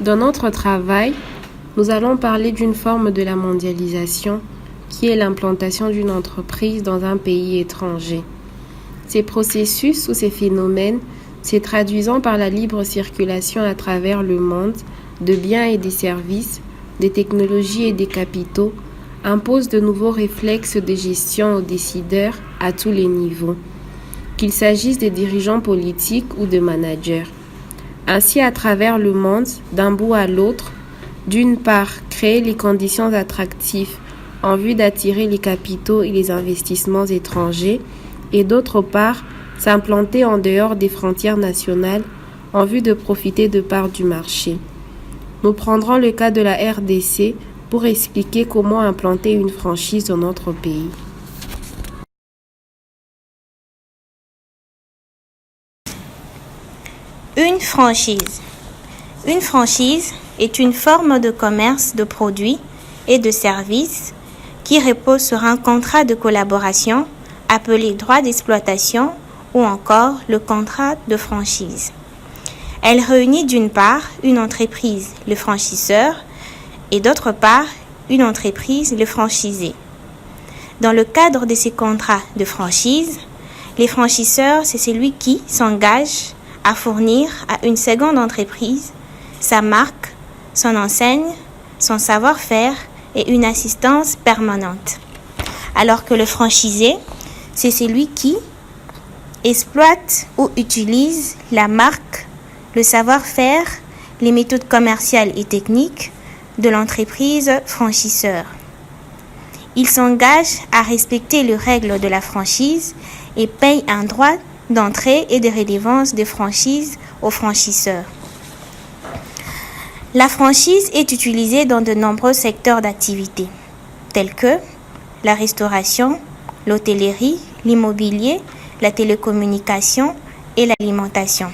Dans notre travail, nous allons parler d'une forme de la mondialisation qui est l'implantation d'une entreprise dans un pays étranger. Ces processus ou ces phénomènes se traduisant par la libre circulation à travers le monde de biens et des services, des technologies et des capitaux imposent de nouveaux réflexes de gestion aux décideurs à tous les niveaux, qu'il s'agisse des dirigeants politiques ou de managers. Ainsi, à travers le monde, d'un bout à l'autre, d'une part, créer les conditions attractives en vue d'attirer les capitaux et les investissements étrangers, et d'autre part, s'implanter en dehors des frontières nationales en vue de profiter de parts du marché. Nous prendrons le cas de la RDC pour expliquer comment implanter une franchise dans notre pays. Une franchise. Une franchise est une forme de commerce de produits et de services qui repose sur un contrat de collaboration appelé droit d'exploitation ou encore le contrat de franchise. Elle réunit d'une part une entreprise, le franchiseur, et d'autre part une entreprise, le franchisé. Dans le cadre de ces contrats de franchise, les franchiseurs, c'est celui qui s'engage à fournir à une seconde entreprise sa marque, son enseigne, son savoir-faire et une assistance permanente. Alors que le franchisé, c'est celui qui exploite ou utilise la marque, le savoir-faire, les méthodes commerciales et techniques de l'entreprise franchisseur. Il s'engage à respecter les règles de la franchise et paye un droit d'entrée et de redevance de franchise aux franchisseurs. La franchise est utilisée dans de nombreux secteurs d'activité, tels que la restauration, l'hôtellerie, l'immobilier, la télécommunication et l'alimentation.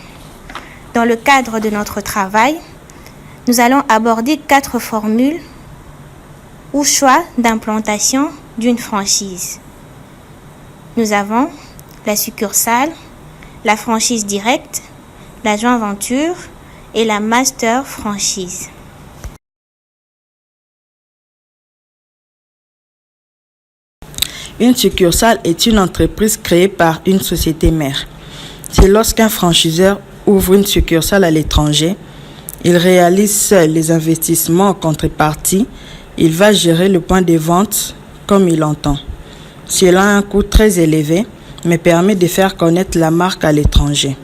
Dans le cadre de notre travail, nous allons aborder 4 formules ou choix d'implantation d'une franchise. Nous avons la succursale, la franchise directe, la joint venture et la master franchise. Une succursale est une entreprise créée par une société mère. C'est lorsqu'un franchiseur ouvre une succursale à l'étranger, il réalise seul les investissements en contrepartie, il va gérer le point de vente comme il entend. Cela a un coût très élevé, mais permet de faire connaître la marque à l'étranger.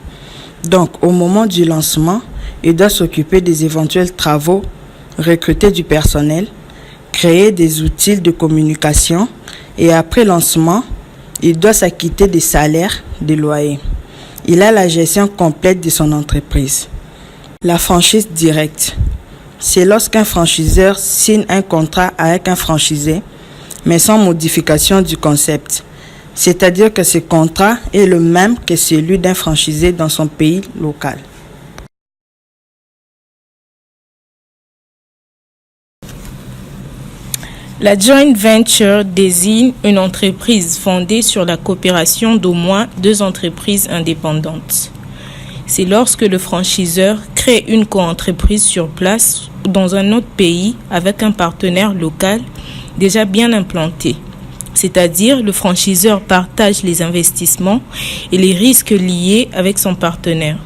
Donc, au moment du lancement, il doit s'occuper des éventuels travaux, recruter du personnel, créer des outils de communication et après lancement, il doit s'acquitter des salaires, des loyers. Il a la gestion complète de son entreprise. La franchise directe, c'est lorsqu'un franchiseur signe un contrat avec un franchisé, mais sans modification du concept. C'est-à-dire que ce contrat est le même que celui d'un franchisé dans son pays local. La joint venture désigne une entreprise fondée sur la coopération d'au moins 2 entreprises indépendantes. C'est lorsque le franchiseur crée une coentreprise sur place ou dans un autre pays avec un partenaire local déjà bien implanté. C'est-à-dire le franchiseur partage les investissements et les risques liés avec son partenaire.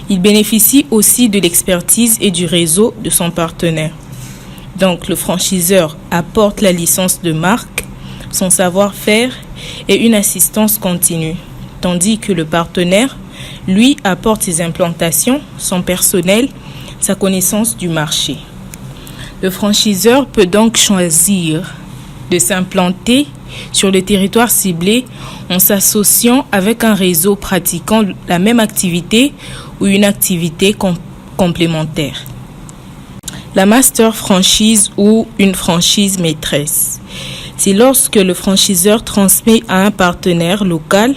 Il bénéficie aussi de l'expertise et du réseau de son partenaire. Donc le franchiseur apporte la licence de marque, son savoir-faire et une assistance continue, tandis que le partenaire, lui, apporte ses implantations, son personnel, sa connaissance du marché. Le franchiseur peut donc choisir de s'implanter sur le territoire ciblé en s'associant avec un réseau pratiquant la même activité ou une activité complémentaire. La master franchise ou une franchise maîtresse, c'est lorsque le franchiseur transmet à un partenaire local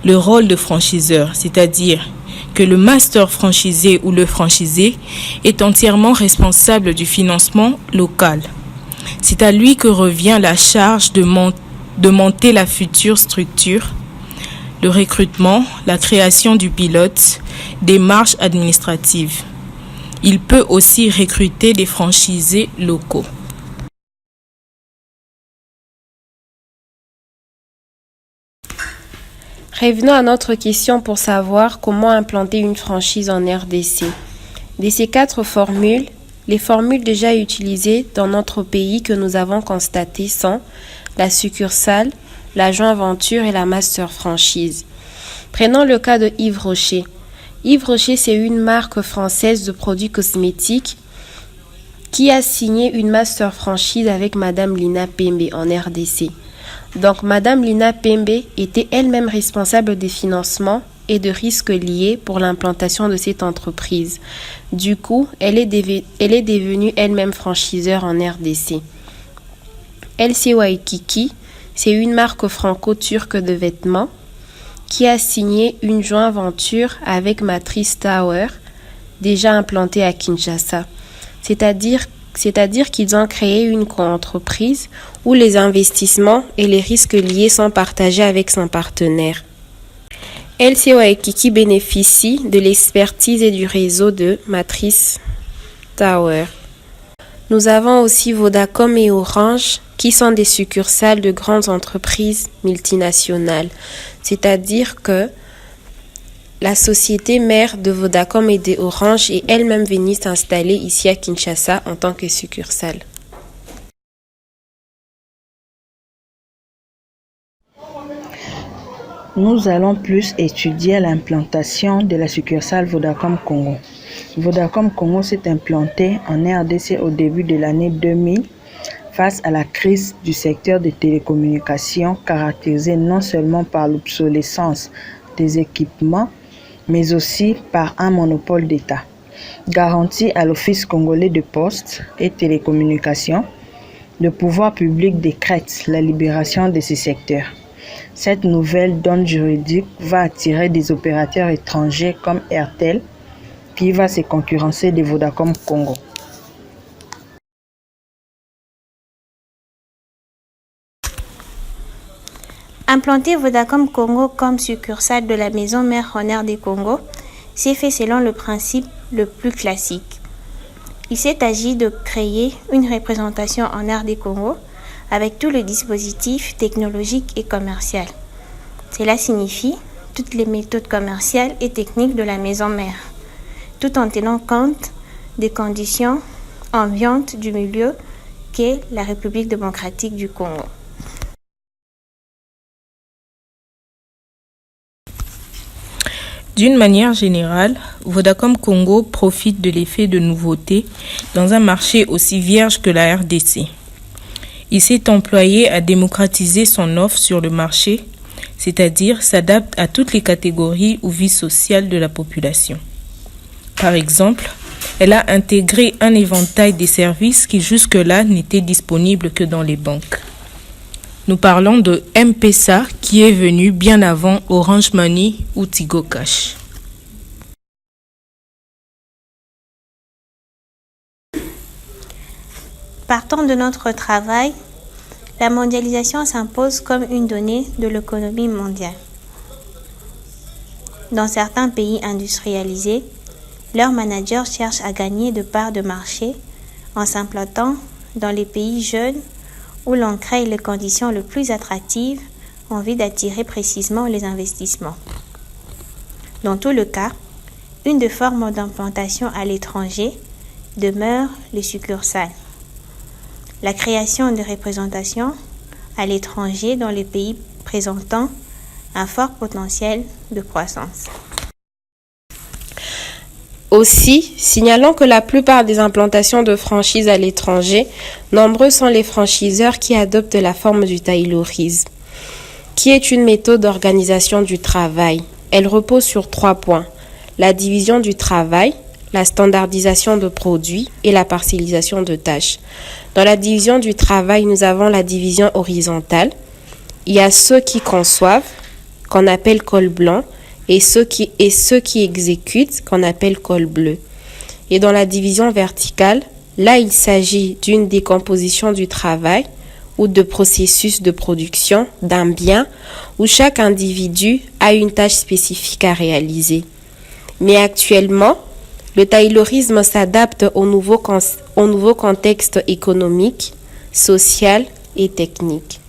le rôle de franchiseur, c'est-à-dire que le master franchisé ou le franchisé est entièrement responsable du financement local. C'est à lui que revient la charge de monter la future structure, le recrutement, la création du pilote, démarches administratives. Il peut aussi recruter des franchisés locaux. Revenons à notre question pour savoir comment implanter une franchise en RDC. De ces 4 formules, les formules déjà utilisées dans notre pays que nous avons constatées sont la succursale, la joint venture et la master franchise. Prenons le cas de Yves Rocher. Yves Rocher, c'est une marque française de produits cosmétiques qui a signé une master franchise avec Madame Lina Pembe en RDC. Donc, Madame Lina Pembe était elle-même responsable des financements et de risques liés pour l'implantation de cette entreprise. Du coup, elle est devenue elle-même franchiseur en RDC. LC Waikiki, c'est une marque franco-turque de vêtements qui a signé une joint venture avec Matrice Tower, déjà implantée à Kinshasa. C'est-à-dire qu'ils ont créé une coentreprise où les investissements et les risques liés sont partagés avec son partenaire. LC Waikiki bénéficie de l'expertise et du réseau de Matrice Tower. Nous avons aussi Vodacom et Orange qui sont des succursales de grandes entreprises multinationales. C'est-à-dire que la société mère de Vodacom et de Orange est elle-même venue s'installer ici à Kinshasa en tant que succursale. Nous allons plus étudier l'implantation de la succursale Vodacom Congo. Vodacom Congo s'est implanté en RDC au début de l'année 2000 face à la crise du secteur des télécommunications caractérisée non seulement par l'obsolescence des équipements, mais aussi par un monopole d'État, garanti à l'Office congolais de postes et télécommunications. Le pouvoir public décrète la libération de ces secteurs. Cette nouvelle donne juridique va attirer des opérateurs étrangers comme Airtel, qui va se concurrencer de Vodacom Congo. Implanter Vodacom Congo comme succursale de la maison mère en RD Congo s'est fait selon le principe le plus classique. Il s'est agi de créer une représentation en RD Congo avec tout le dispositif technologique et commercial. Cela signifie toutes les méthodes commerciales et techniques de la maison mère, tout en tenant compte des conditions ambiantes du milieu qu'est la République démocratique du Congo. D'une manière générale, Vodacom Congo profite de l'effet de nouveauté dans un marché aussi vierge que la RDC. Il s'est employé à démocratiser son offre sur le marché, c'est-à-dire s'adapte à toutes les catégories ou vies sociales de la population. Par exemple, elle a intégré un éventail des services qui jusque-là n'étaient disponibles que dans les banques. Nous parlons de M-Pesa qui est venu bien avant Orange Money ou Tigo Cash. Partant de notre travail, la mondialisation s'impose comme une donnée de l'économie mondiale. Dans certains pays industrialisés, leurs managers cherchent à gagner de parts de marché en s'implantant dans les pays jeunes où l'on crée les conditions les plus attractives en vue d'attirer précisément les investissements. Dans tout le cas, une des formes d'implantation à l'étranger demeure les succursales. La création de représentations à l'étranger dans les pays présentant un fort potentiel de croissance. Aussi, signalons que la plupart des implantations de franchises à l'étranger, nombreux sont les franchiseurs qui adoptent la forme du taylorisme, qui est une méthode d'organisation du travail. Elle repose sur 3 points: la division du travail, la standardisation de produits et la parcellisation de tâches. Dans la division du travail, nous avons la division horizontale. Il y a ceux qui conçoivent, qu'on appelle col blanc, et ceux qui exécutent, qu'on appelle col bleu. Et dans la division verticale, là, il s'agit d'une décomposition du travail ou de processus de production d'un bien où chaque individu a une tâche spécifique à réaliser. Mais actuellement, Le taylorisme s'adapte au nouveau contexte économique, social et technique.